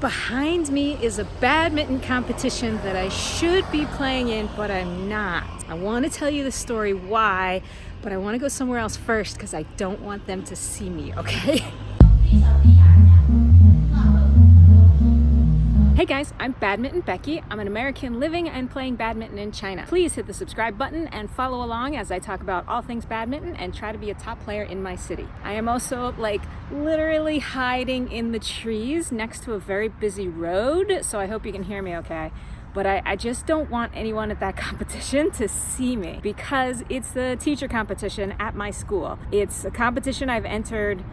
Behind me is a badminton competition that I should be playing in, but I'm not. I want to tell you the story why, but I want to go somewhere else first because I don't want them to see me, okay? Hey guys, I'm Badminton Becky. I'm an American living and playing badminton in China. Please hit the subscribe button and follow along as I talk about all things badminton and try to be a top player in my city. I am also literally hiding in the trees next to a very busy road, so I hope you can hear me okay. But I just don't want anyone at that competition to see me because it's the teacher competition at my school. It's a competition I've entered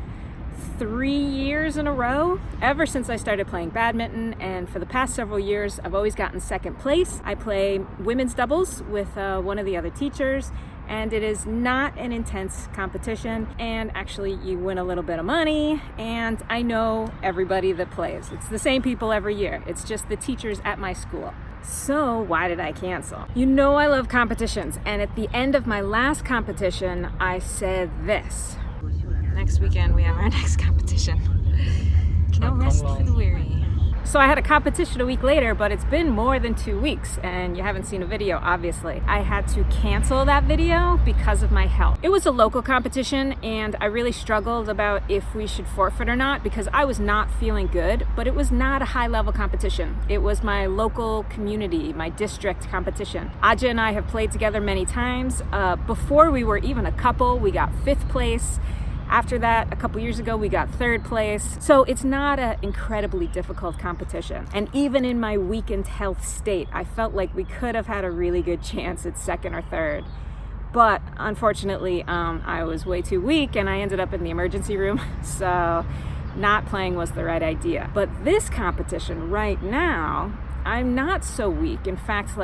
3 years in a row ever since I started playing badminton, and for the past several years I've always gotten second place. I play women's doubles with one of the other teachers, and it is not an intense competition, and actually you win a little bit of money, and I know everybody that plays. It's the same people every year. It's just the teachers at my school. So why did I cancel? You know I love competitions, and at the end of my last competition I said this: next weekend we have our next competition. No rest for the weary. So I had a competition a week later, but it's been more than 2 weeks and you haven't seen a video, obviously. I had to cancel that video because of my health. It was a local competition and I really struggled about if we should forfeit or not because I was not feeling good, but it was not a high level competition. It was my local community, my district competition. Aja and I have played together many times. Before we were even a couple, we got 5th place. After that, a couple years ago, we got 3rd place. So it's not an incredibly difficult competition. And even in my weakened health state, I felt like we could have had a really good chance at 2nd or 3rd. But unfortunately, I was way too weak and I ended up in the emergency room. So not playing was the right idea. But this competition right now, I'm not so weak. In fact,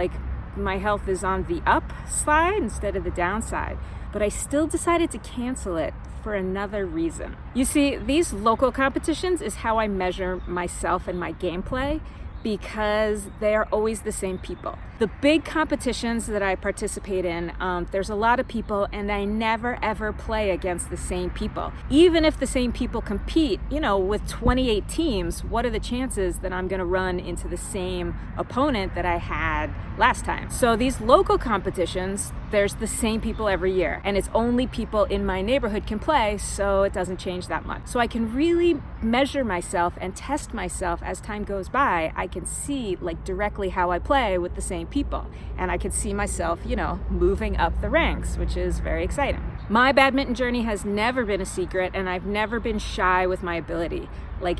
my health is on the upside instead of the downside. But I still decided to cancel it for another reason. You see, these local competitions is how I measure myself and my gameplay because they are always the same people. The big competitions that I participate in, there's a lot of people and I never ever play against the same people. Even if the same people compete, with 28 teams, what are the chances that I'm gonna run into the same opponent that I had last time? So these local competitions, there's the same people every year and it's only people in my neighborhood can play, so it doesn't change that much. So I can really measure myself and test myself as time goes by. I can see directly how I play with the same people, and I could see myself, moving up the ranks, which is very exciting. My badminton journey has never been a secret, and I've never been shy with my ability.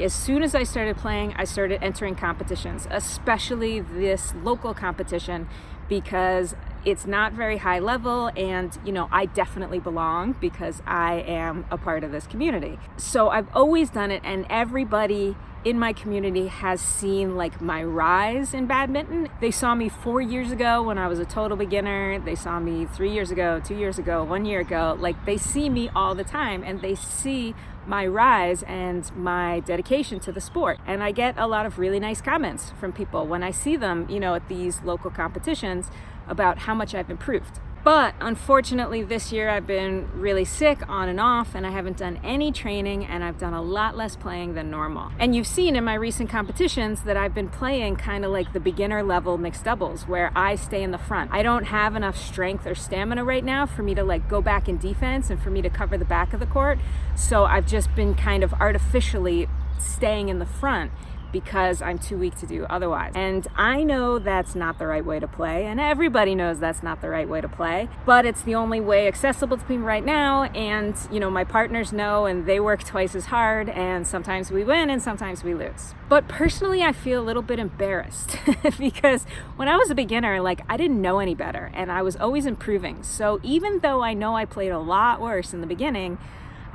As soon as I started playing, I started entering competitions, especially this local competition, because it's not very high level and I definitely belong because I am a part of this community. So I've always done it, and everybody in my community has seen my rise in badminton. They saw me 4 years ago when I was a total beginner. They saw me 3 years ago, 2 years ago, 1 year ago. They see me all the time and they see my rise and my dedication to the sport. And I get a lot of really nice comments from people when I see them, at these local competitions about how much I've improved. But unfortunately this year I've been really sick on and off and I haven't done any training and I've done a lot less playing than normal. And you've seen in my recent competitions that I've been playing kind of the beginner level mixed doubles where I stay in the front. I don't have enough strength or stamina right now for me to go back in defense and for me to cover the back of the court. So I've just been kind of artificially staying in the front because I'm too weak to do otherwise. And I know that's not the right way to play, and everybody knows that's not the right way to play, but it's the only way accessible to me right now, and my partners know, and they work twice as hard, and sometimes we win and sometimes we lose. But personally, I feel a little bit embarrassed because when I was a beginner, I didn't know any better, and I was always improving. So even though I know I played a lot worse in the beginning,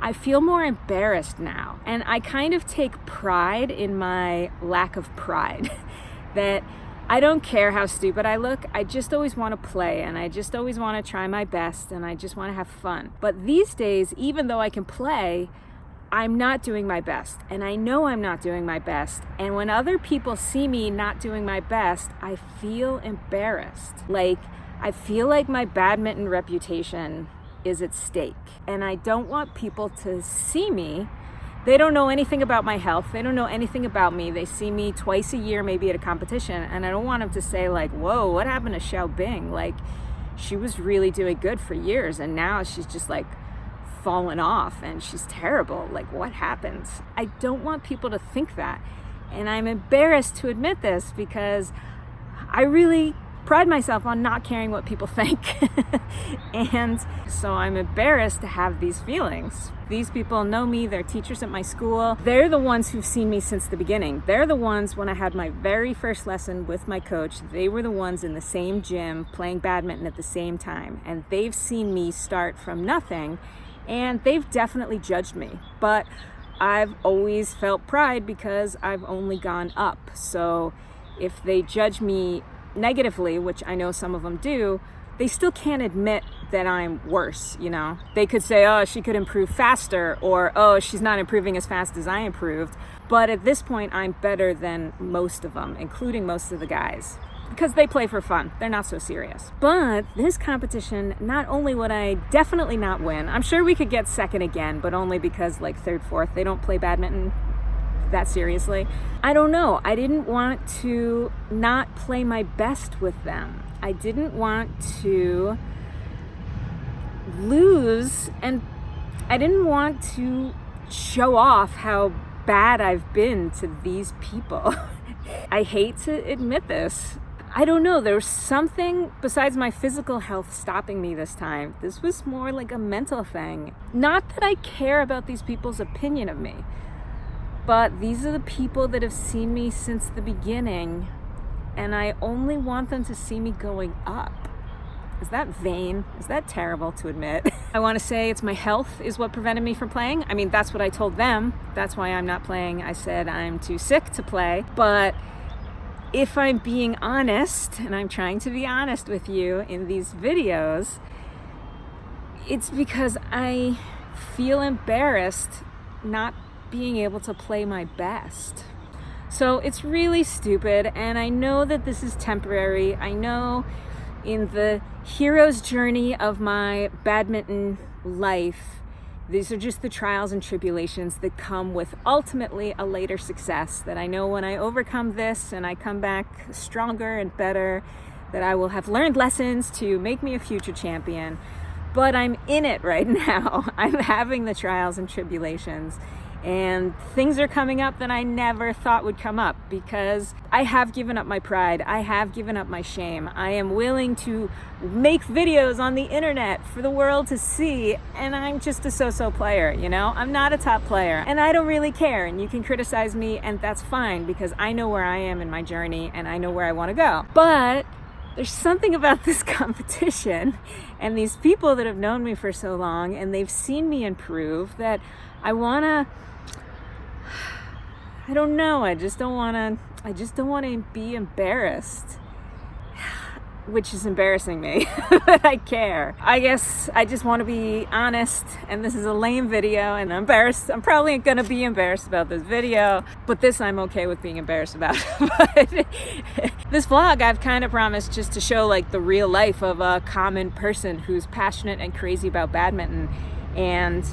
I feel more embarrassed now, and I kind of take pride in my lack of pride that I don't care how stupid I look. I just always want to play and I just always want to try my best and I just want to have fun. But these days, even though I can play, I'm not doing my best, and I know I'm not doing my best. And when other people see me not doing my best, I feel embarrassed. I feel like my badminton reputation is at stake, and I don't want people to see me They don't know anything about my health. They don't know anything about me. They see me twice a year, maybe at a competition. And I don't want them to say like, whoa, what happened to Xiao Bing? Like, she was really doing good for years. And now she's just like fallen off and she's terrible. Like, what happened? I don't want people to think that. And I'm embarrassed to admit this because I really pride myself on not caring what people think. And so I'm embarrassed to have these feelings. These people know me, they're teachers at my school. They're the ones who've seen me since the beginning. They're the ones when I had my very first lesson with my coach, they were the ones in the same gym playing badminton at the same time. And they've seen me start from nothing and they've definitely judged me. But I've always felt pride because I've only gone up. So if they judge me negatively, which I know some of them do, they still can't admit that I'm worse, you know? They could say, oh, she could improve faster, or, oh, she's not improving as fast as I improved. But at this point, I'm better than most of them, including most of the guys, because they play for fun. They're not so serious. But this competition, not only would I definitely not win, I'm sure we could get second again, but only because like third, fourth, they don't play badminton that seriously. I don't know. I didn't want to not play my best with them. I didn't want to lose, and I didn't want to show off how bad I've been to these people. I hate to admit this. I don't know. There was something besides my physical health stopping me this time. This was more like a mental thing. Not that I care about these people's opinion of me, but these are the people that have seen me since the beginning, and I only want them to see me going up. Is that vain? Is that terrible to admit? I want to say it's my health is what prevented me from playing. I mean, that's what I told them. That's why I'm not playing. I said I'm too sick to play. But if I'm being honest, and I'm trying to be honest with you in these videos, it's because I feel embarrassed not being able to play my best. So it's really stupid, and I know that this is temporary. I know in the hero's journey of my badminton life, these are just the trials and tribulations that come with ultimately a later success, that I know when I overcome this and I come back stronger and better, that I will have learned lessons to make me a future champion. But I'm in it right now. I'm having the trials and tribulations. And things are coming up that I never thought would come up because I have given up my pride. I have given up my shame. I am willing to make videos on the internet for the world to see, and I'm just a so-so player, you know? I'm not a top player, and I don't really care, and you can criticize me, and that's fine because I know where I am in my journey, and I know where I want to go. But there's something about this competition and these people that have known me for so long, and they've seen me improve, that I want to... I don't know. I just don't want to be embarrassed, which is embarrassing me, but I care. I guess I just want to be honest, and this is a lame video, and I'm embarrassed. I'm probably going to be embarrassed about this video, but this I'm okay with being embarrassed about. But this vlog, I've kind of promised just to show like the real life of a common person who's passionate and crazy about badminton. And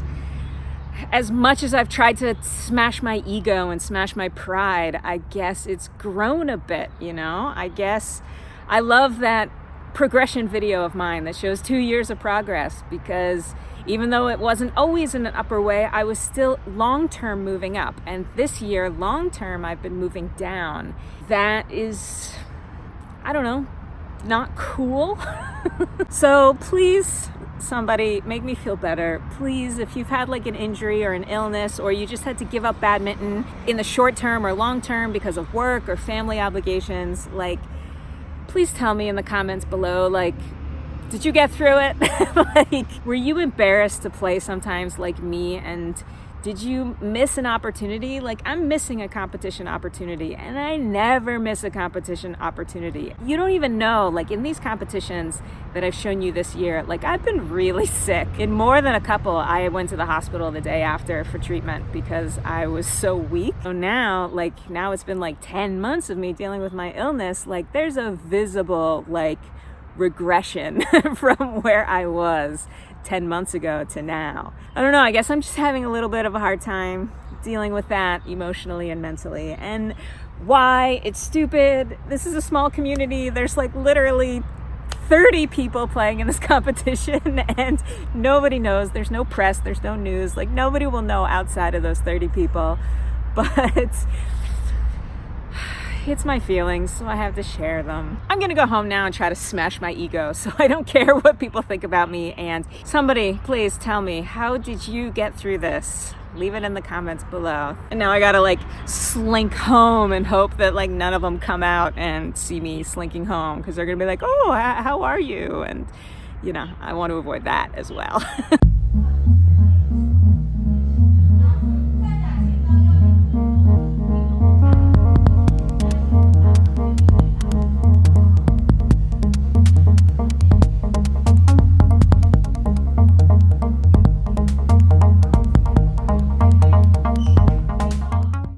as much as I've tried to smash my ego and smash my pride, I guess it's grown a bit, you know? I guess I love that progression video of mine that shows 2 years of progress, because even though it wasn't always in an upper way, I was still long-term moving up. And this year, long-term, I've been moving down. That is, I don't know, not cool. So please, somebody make me feel better. Please, if you've had like an injury or an illness, or you just had to give up badminton in the short term or long term because of work or family obligations, like, please tell me in the comments below, like, did you get through it? Like, were you embarrassed to play sometimes like me? And did you miss an opportunity? Like, I'm missing a competition opportunity, and I never miss a competition opportunity. You don't even know, like in these competitions that I've shown you this year, like I've been really sick. In more than a couple, I went to the hospital the day after for treatment because I was so weak. So now it's been like 10 months of me dealing with my illness. Like, there's a visible like regression from where I was 10 months ago to now. I don't know, I guess I'm just having a little bit of a hard time dealing with that emotionally and mentally. And why it's stupid. This is a small community. There's like literally 30 people playing in this competition and nobody knows. There's no press, there's no news. Like nobody will know outside of those 30 people. But it's my feelings, so I have to share them. I'm gonna go home now and try to smash my ego so I don't care what people think about me. And somebody, please tell me, how did you get through this? Leave it in the comments below. And now I gotta like slink home and hope that like none of them come out and see me slinking home, because they're gonna be like, oh, how are you? And you know, I want to avoid that as well.